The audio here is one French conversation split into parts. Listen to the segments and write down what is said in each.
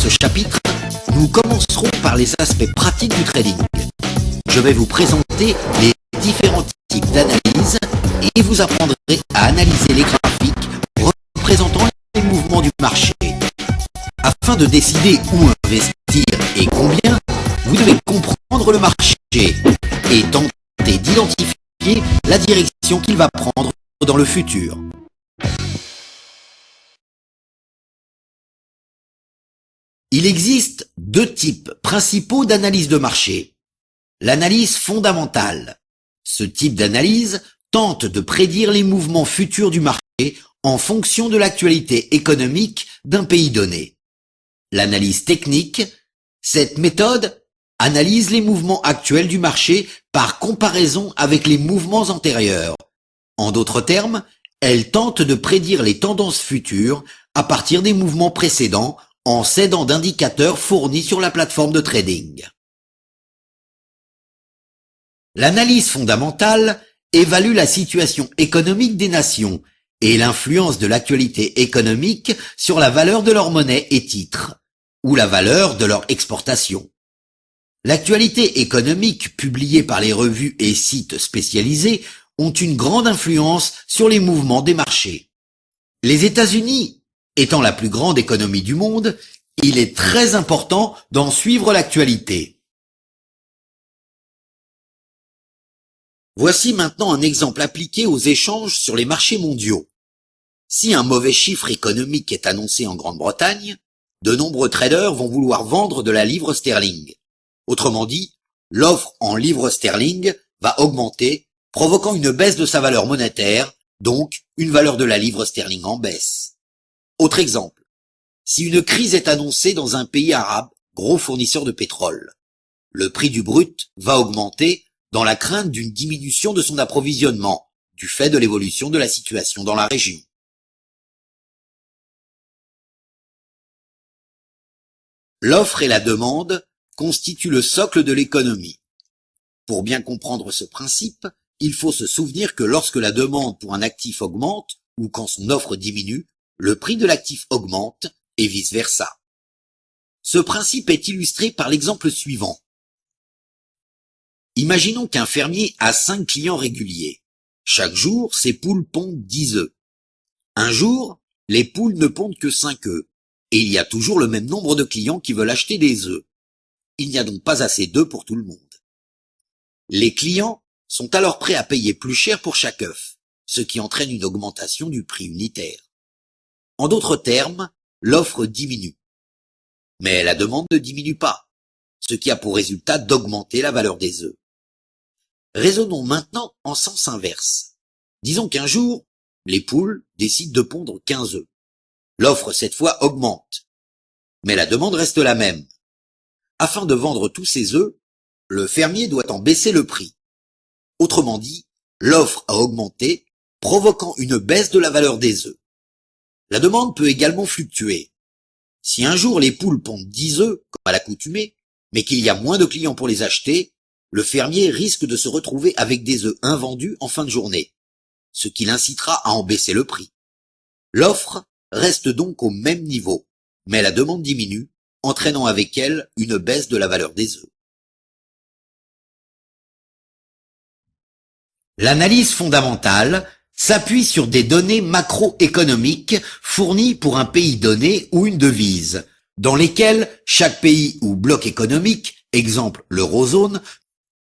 ce chapitre, nous commencerons par les aspects pratiques du trading. Je vais vous présenter les différents types d'analyse et vous apprendrez à analyser les graphiques représentant les mouvements du marché. Afin de décider où investir et combien, vous devez comprendre le marché et tenter d'identifier la direction qu'il va prendre dans le futur. Il existe deux types principaux d'analyse de marché. L'analyse fondamentale. Ce type d'analyse tente de prédire les mouvements futurs du marché en fonction de l'actualité économique d'un pays donné. L'analyse technique. Cette méthode analyse les mouvements actuels du marché par comparaison avec les mouvements antérieurs. En d'autres termes, elle tente de prédire les tendances futures à partir des mouvements précédents en s'aidant d'indicateurs fournis sur la plateforme de trading. L'analyse fondamentale évalue la situation économique des nations et l'influence de l'actualité économique sur la valeur de leur monnaie et titres, ou la valeur de leur exportation. L'actualité économique publiée par les revues et sites spécialisés ont une grande influence sur les mouvements des marchés. Les États-Unis étant la plus grande économie du monde, il est très important d'en suivre l'actualité. Voici maintenant un exemple appliqué aux échanges sur les marchés mondiaux. Si un mauvais chiffre économique est annoncé en Grande-Bretagne, de nombreux traders vont vouloir vendre de la livre sterling. Autrement dit, l'offre en livre sterling va augmenter, provoquant une baisse de sa valeur monétaire, donc une valeur de la livre sterling en baisse. Autre exemple, si une crise est annoncée dans un pays arabe, gros fournisseur de pétrole, le prix du brut va augmenter dans la crainte d'une diminution de son approvisionnement, du fait de l'évolution de la situation dans la région. L'offre et la demande constituent le socle de l'économie. Pour bien comprendre ce principe, il faut se souvenir que lorsque la demande pour un actif augmente, ou quand son offre diminue, le prix de l'actif augmente et vice-versa. Ce principe est illustré par l'exemple suivant. Imaginons qu'un fermier a 5 clients réguliers. Chaque jour, ses poules pondent 10 œufs. Un jour, les poules ne pondent que 5 œufs, et il y a toujours le même nombre de clients qui veulent acheter des œufs. Il n'y a donc pas assez d'œufs pour tout le monde. Les clients sont alors prêts à payer plus cher pour chaque œuf, ce qui entraîne une augmentation du prix unitaire. En d'autres termes, l'offre diminue. Mais la demande ne diminue pas, ce qui a pour résultat d'augmenter la valeur des œufs. Raisonnons maintenant en sens inverse. Disons qu'un jour, les poules décident de pondre 15 œufs. L'offre cette fois augmente, mais la demande reste la même. Afin de vendre tous ces œufs, le fermier doit en baisser le prix. Autrement dit, l'offre a augmenté, provoquant une baisse de la valeur des œufs. La demande peut également fluctuer. Si un jour les poules pondent 10 œufs, comme à l'accoutumée, mais qu'il y a moins de clients pour les acheter, le fermier risque de se retrouver avec des œufs invendus en fin de journée, ce qui l'incitera à en baisser le prix. L'offre reste donc au même niveau, mais la demande diminue, entraînant avec elle une baisse de la valeur des œufs. L'analyse fondamentale s'appuie sur des données macroéconomiques fournies pour un pays donné ou une devise, dans lesquelles chaque pays ou bloc économique, exemple l'eurozone,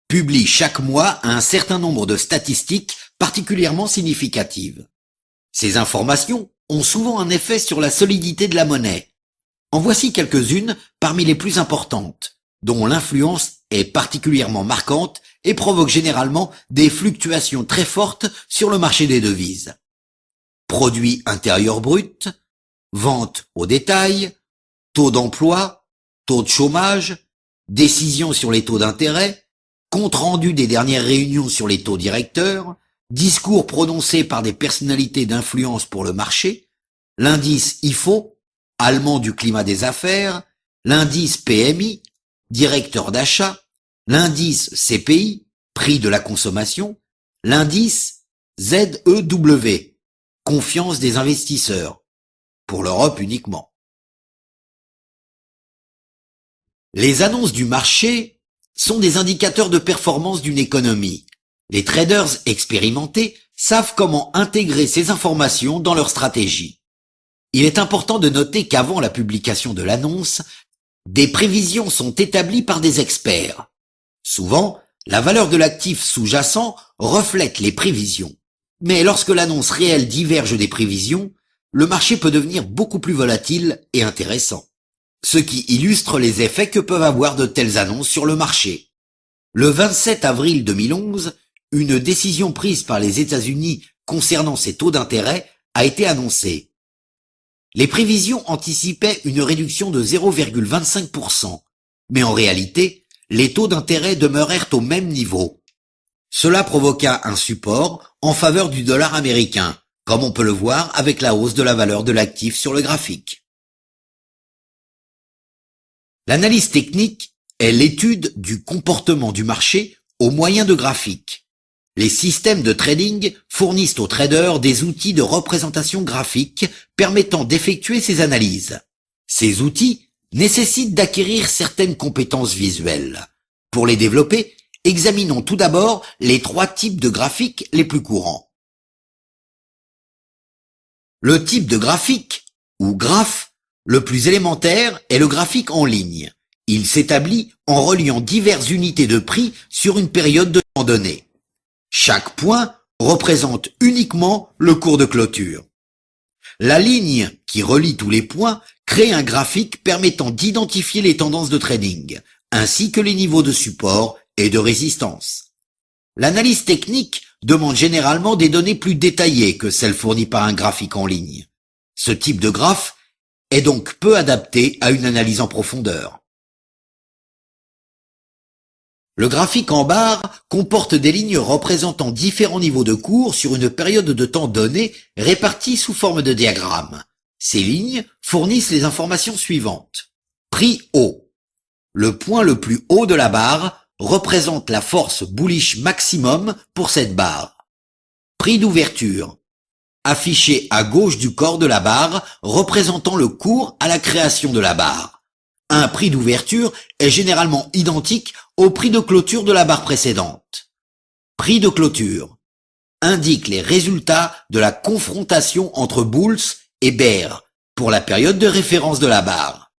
publie chaque mois un certain nombre de statistiques particulièrement significatives. Ces informations ont souvent un effet sur la solidité de la monnaie. En voici quelques-unes parmi les plus importantes, dont l'influence est particulièrement marquante et provoque généralement des fluctuations très fortes sur le marché des devises. Produit intérieur brut, vente au détail, taux d'emploi, taux de chômage, décision sur les taux d'intérêt, compte rendu des dernières réunions sur les taux directeurs, discours prononcés par des personnalités d'influence pour le marché, l'indice IFO, allemand du climat des affaires, l'indice PMI, directeur d'achat, l'indice CPI, prix de la consommation, l'indice ZEW, confiance des investisseurs, pour l'Europe uniquement. Les annonces du marché sont des indicateurs de performance d'une économie. Les traders expérimentés savent comment intégrer ces informations dans leur stratégie. Il est important de noter qu'avant la publication de l'annonce, des prévisions sont établies par des experts. Souvent, la valeur de l'actif sous-jacent reflète les prévisions. Mais lorsque l'annonce réelle diverge des prévisions, le marché peut devenir beaucoup plus volatile et intéressant. Ce qui illustre les effets que peuvent avoir de telles annonces sur le marché. Le 27 avril 2011, une décision prise par les États-Unis concernant ces taux d'intérêt a été annoncée. Les prévisions anticipaient une réduction de 0,25%, mais en réalité, les taux d'intérêt demeurèrent au même niveau. Cela provoqua un support en faveur du dollar américain, comme on peut le voir avec la hausse de la valeur de l'actif sur le graphique. L'analyse technique est l'étude du comportement du marché au moyen de graphiques. Les systèmes de trading fournissent aux traders des outils de représentation graphique permettant d'effectuer ces analyses. Ces outils nécessitent d'acquérir certaines compétences visuelles. Pour les développer, examinons tout d'abord les 3 types de graphiques les plus courants. Le type de graphique, ou graphe, le plus élémentaire est le graphique en ligne. Il s'établit en reliant diverses unités de prix sur une période de temps donnée. Chaque point représente uniquement le cours de clôture. La ligne qui relie tous les points crée un graphique permettant d'identifier les tendances de trading, ainsi que les niveaux de support et de résistance. L'analyse technique demande généralement des données plus détaillées que celles fournies par un graphique en ligne. Ce type de graphe est donc peu adapté à une analyse en profondeur. Le graphique en barre comporte des lignes représentant différents niveaux de cours sur une période de temps donnée réparties sous forme de diagramme. Ces lignes fournissent les informations suivantes. Prix haut. Le point le plus haut de la barre représente la force bullish maximum pour cette barre. Prix d'ouverture. Affiché à gauche du corps de la barre représentant le cours à la création de la barre. Un prix d'ouverture est généralement identique au prix de clôture de la barre précédente. Prix de clôture indique les résultats de la confrontation entre bulls et bears pour la période de référence de la barre.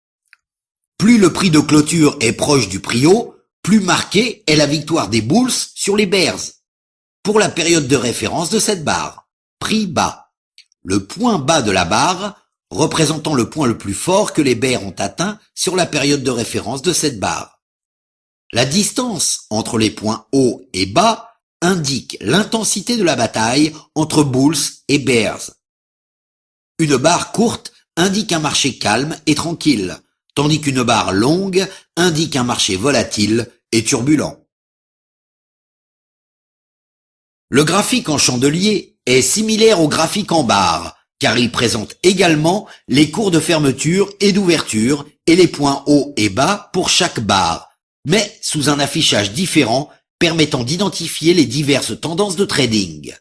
Plus le prix de clôture est proche du prix haut, plus marquée est la victoire des bulls sur les bears pour la période de référence de cette barre. Prix bas. Le point bas de la barre représentant le point le plus fort que les bears ont atteint sur la période de référence de cette barre. La distance entre les points hauts et bas indique l'intensité de la bataille entre bulls et bears. Une barre courte indique un marché calme et tranquille, tandis qu'une barre longue indique un marché volatile et turbulent. Le graphique en chandelier est similaire au graphique en barre, car il présente également les cours de fermeture et d'ouverture et les points hauts et bas pour chaque barre, mais sous un affichage différent permettant d'identifier les diverses tendances de trading.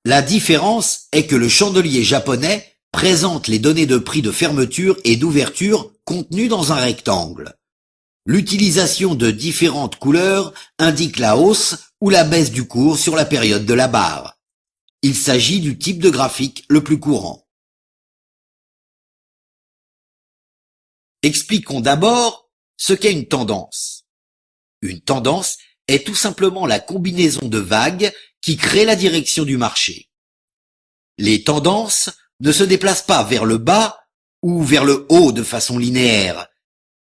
La différence est que le chandelier japonais présente les données de prix de fermeture et d'ouverture contenues dans un rectangle. L'utilisation de différentes couleurs indique la hausse ou la baisse du cours sur la période de la barre. Il s'agit du type de graphique le plus courant. Expliquons d'abord ce qu'est une tendance. Une tendance est tout simplement la combinaison de vagues qui crée la direction du marché. Les tendances ne se déplacent pas vers le bas ou vers le haut de façon linéaire.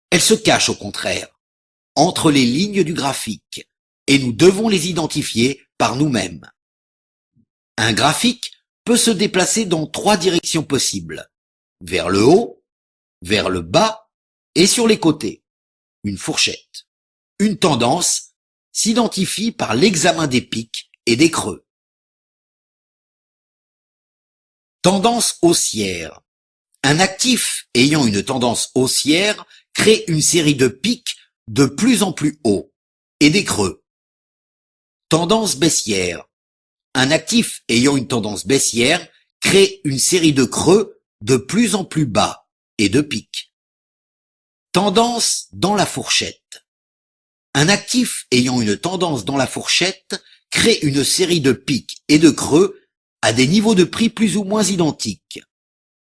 Elles se cachent au contraire, entre les lignes du graphique, et nous devons les identifier par nous-mêmes. Un graphique peut se déplacer dans 3 directions possibles, vers le haut, vers le bas et sur les côtés, une fourchette. Une tendance s'identifie par l'examen des pics et des creux. Tendance haussière. Un actif ayant une tendance haussière crée une série de pics de plus en plus hauts et des creux. Tendance baissière. Un actif ayant une tendance baissière crée une série de creux de plus en plus bas et de pics. Tendance dans la fourchette. Un actif ayant une tendance dans la fourchette crée une série de pics et de creux à des niveaux de prix plus ou moins identiques.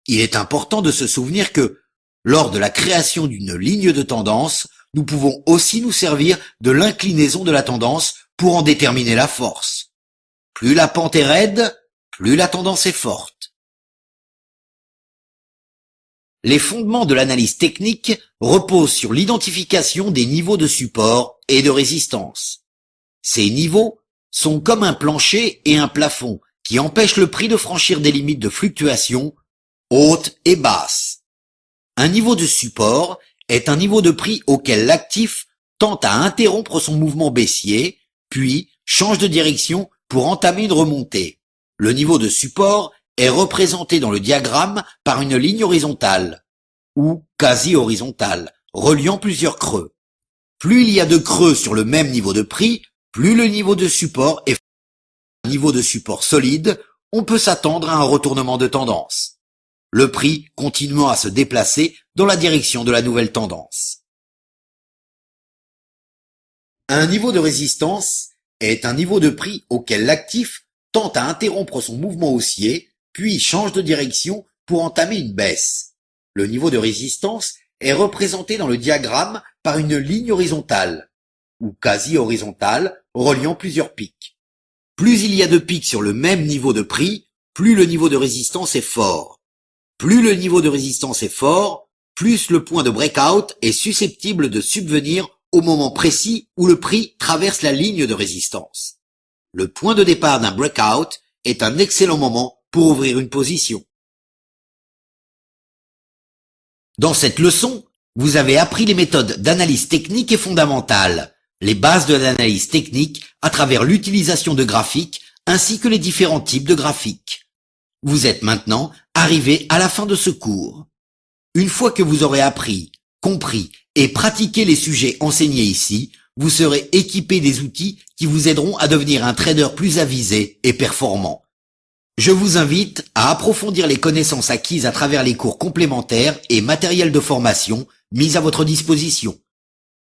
Il est important de se souvenir que, lors de la création d'une ligne de tendance, nous pouvons aussi nous servir de l'inclinaison de la tendance pour en déterminer la force. Plus la pente est raide, plus la tendance est forte. Les fondements de l'analyse technique reposent sur l'identification des niveaux de support et de résistance. Ces niveaux sont comme un plancher et un plafond qui empêchent le prix de franchir des limites de fluctuation hautes et basses. Un niveau de support est un niveau de prix auquel l'actif tente à interrompre son mouvement baissier, puis change de direction pour entamer une remontée. Le niveau de support est représenté dans le diagramme par une ligne horizontale, ou quasi horizontale, reliant plusieurs creux. Plus il y a de creux sur le même niveau de prix, plus le niveau de support est un niveau de support solide, on peut s'attendre à un retournement de tendance. Le prix continuant à se déplacer dans la direction de la nouvelle tendance. Un niveau de résistance est un niveau de prix auquel l'actif tente à interrompre son mouvement haussier, puis change de direction pour entamer une baisse. Le niveau de résistance est représenté dans le diagramme par une ligne horizontale, ou quasi horizontale, reliant plusieurs pics. Plus il y a de pics sur le même niveau de prix, plus le niveau de résistance est fort. Plus le niveau de résistance est fort, plus le point de breakout est susceptible de subvenir au moment précis où le prix traverse la ligne de résistance. Le point de départ d'un breakout est un excellent moment pour ouvrir une position. Dans cette leçon, vous avez appris les méthodes d'analyse technique et fondamentale, les bases de l'analyse technique à travers l'utilisation de graphiques ainsi que les différents types de graphiques. Vous êtes maintenant arrivé à la fin de ce cours. Une fois que vous aurez appris, compris et pratiqué les sujets enseignés ici, vous serez équipé des outils qui vous aideront à devenir un trader plus avisé et performant. Je vous invite à approfondir les connaissances acquises à travers les cours complémentaires et matériels de formation mis à votre disposition.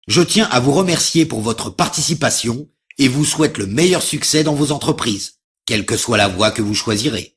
Je tiens à vous remercier pour votre participation et vous souhaite le meilleur succès dans vos entreprises, quelle que soit la voie que vous choisirez.